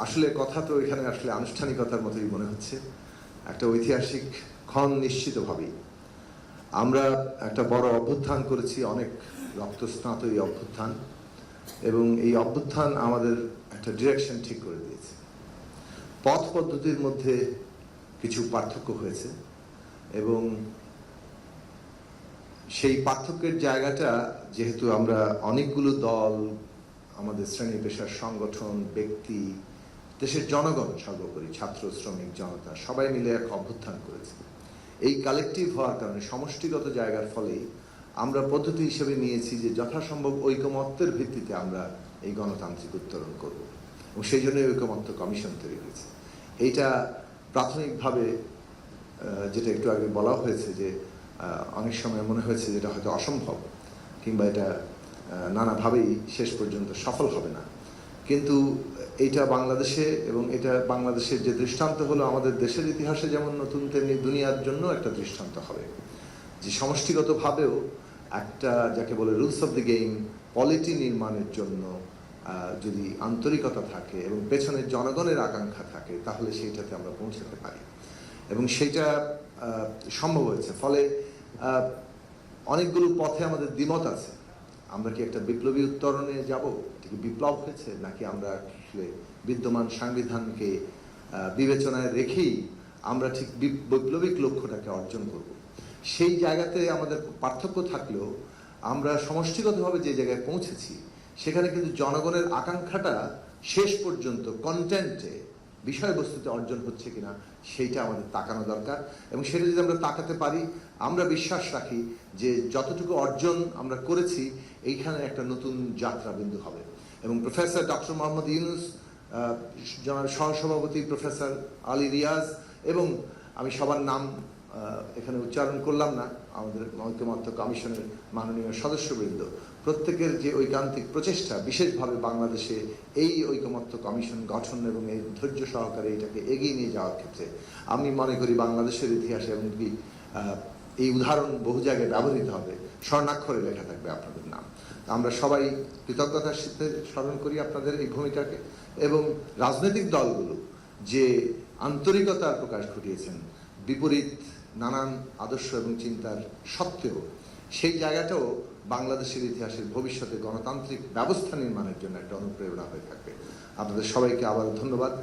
আসলে কথা তো এখানে আসলে আনুষ্ঠানিকতার মতোই মনে হচ্ছে, একটা ঐতিহাসিক ক্ষণ নিশ্চিতভাবেই। আমরা একটা বড় অভ্যুত্থান করেছি, অনেক রক্তস্নাত এই অভ্যুত্থান, এবং এই অভ্যুত্থান আমাদের একটা ডিরেকশন ঠিক করে দিয়েছে। পথ পদ্ধতির মধ্যে কিছু পার্থক্য হয়েছে এবং সেই পার্থক্যের জায়গাটা যেহেতু আমরা অনেকগুলো দল, আমাদের শ্রেণী পেশার সংগঠন, ব্যক্তি, দেশের জনগণ সর্বোপরি ছাত্র, শ্রমিক, জনতা সবাই মিলে এক অভ্যুত্থান করেছে। এই কালেকটিভ হওয়ার কারণে সমষ্টিগত জায়গার ফলেই আমরা পদ্ধতি হিসেবে নিয়েছি যে যথাসম্ভব ঐকমত্যের ভিত্তিতে আমরা এই গণতান্ত্রিক উত্তরণ করব, এবং সেই জন্য ঐকমত্য কমিশন তৈরি হয়েছে। এইটা প্রাথমিকভাবে যেটা একটু আগে বলা হয়েছে যে অনেক সময় মনে হয়েছে যেটা হয়তো অসম্ভব কিংবা এটা নানাভাবেই শেষ পর্যন্ত সফল হবে না, কিন্তু এইটা বাংলাদেশে, এবং এটা বাংলাদেশের যে দৃষ্টান্ত হলো আমাদের দেশের ইতিহাসে যেমন নতুন, তেমনি দুনিয়ার জন্য একটা দৃষ্টান্ত হবে যে সমষ্টিগতভাবেও একটা যাকে বলে rules of the game, polity নির্মাণের জন্য যদি আন্তরিকতা থাকে এবং পেছনের জনগণের আকাঙ্ক্ষা থাকে তাহলে সেইটাতে আমরা পৌঁছাতে পারি, এবং সেইটা সম্ভব হয়েছে। ফলে অনেকগুলো পথে আমাদের দ্বিমত আছে। আমরা কি একটা বিপ্লবী উত্তরণে যাব, এটা কি বিপ্লব হয়েছে, নাকি আমরা আসলে বিদ্যমান সংবিধানকে বিবেচনায় রেখেই আমরা ঠিক বৈপ্লবিক লক্ষ্যটাকে অর্জন করব। সেই জায়গাতে আমাদের পার্থক্য থাকলেও আমরা সমষ্টিগতভাবে যে জায়গায় পৌঁছেছি সেখানে কিন্তু জনগণের আকাঙ্ক্ষাটা শেষ পর্যন্ত কন্টেন্টে, বিষয়বস্তুতে অর্জন হচ্ছে কিনা সেইটা আমাদের তাকানো দরকার, এবং সেটা যদি আমরা তাকাতে পারি আমরা বিশ্বাস রাখি যে যতটুকু অর্জন আমরা করেছি এইখানে একটা নতুন যাত্রা বিন্দু হবে। এবং প্রফেসর ডক্টর মোহাম্মদ ইউনূস, সহসভাপতি প্রফেসর আলী রিয়াজ, এবং আমি সবার নাম এখানে উচ্চারণ করলাম না, আমাদের ঐকমত্য কমিশনের মাননীয় সদস্যবৃন্দ, প্রত্যেকের যে ঐকান্তিক প্রচেষ্টা, বিশেষভাবে বাংলাদেশে এই ঐকমত্য কমিশন গঠন এবং এই ধৈর্য সহকারে এটাকে এগিয়ে নিয়ে যাওয়ার ক্ষেত্রে আমি মনে করি বাংলাদেশের ইতিহাসে এমনকি এই উদাহরণ বহু জায়গায় ব্যবহৃত হবে, স্বর্ণাক্ষরে লেখা থাকবে আপনাদের নাম। আমরা সবাই কৃতজ্ঞতার সাথে স্মরণ করি আপনাদের এই ভূমিকাকে, এবং রাজনৈতিক দলগুলো যে আন্তরিকতার প্রকাশ ঘটিয়েছেন বিপরীত নানান আদর্শ এবং চিন্তার সত্ত্বেও, সেই জায়গাটাও বাংলাদেশের ইতিহাসের ভবিষ্যতে গণতান্ত্রিক ব্যবস্থা নির্মাণের জন্য একটা অনুপ্রেরণা হয়ে থাকবে। আপনাদের সবাইকে আবার ধন্যবাদ।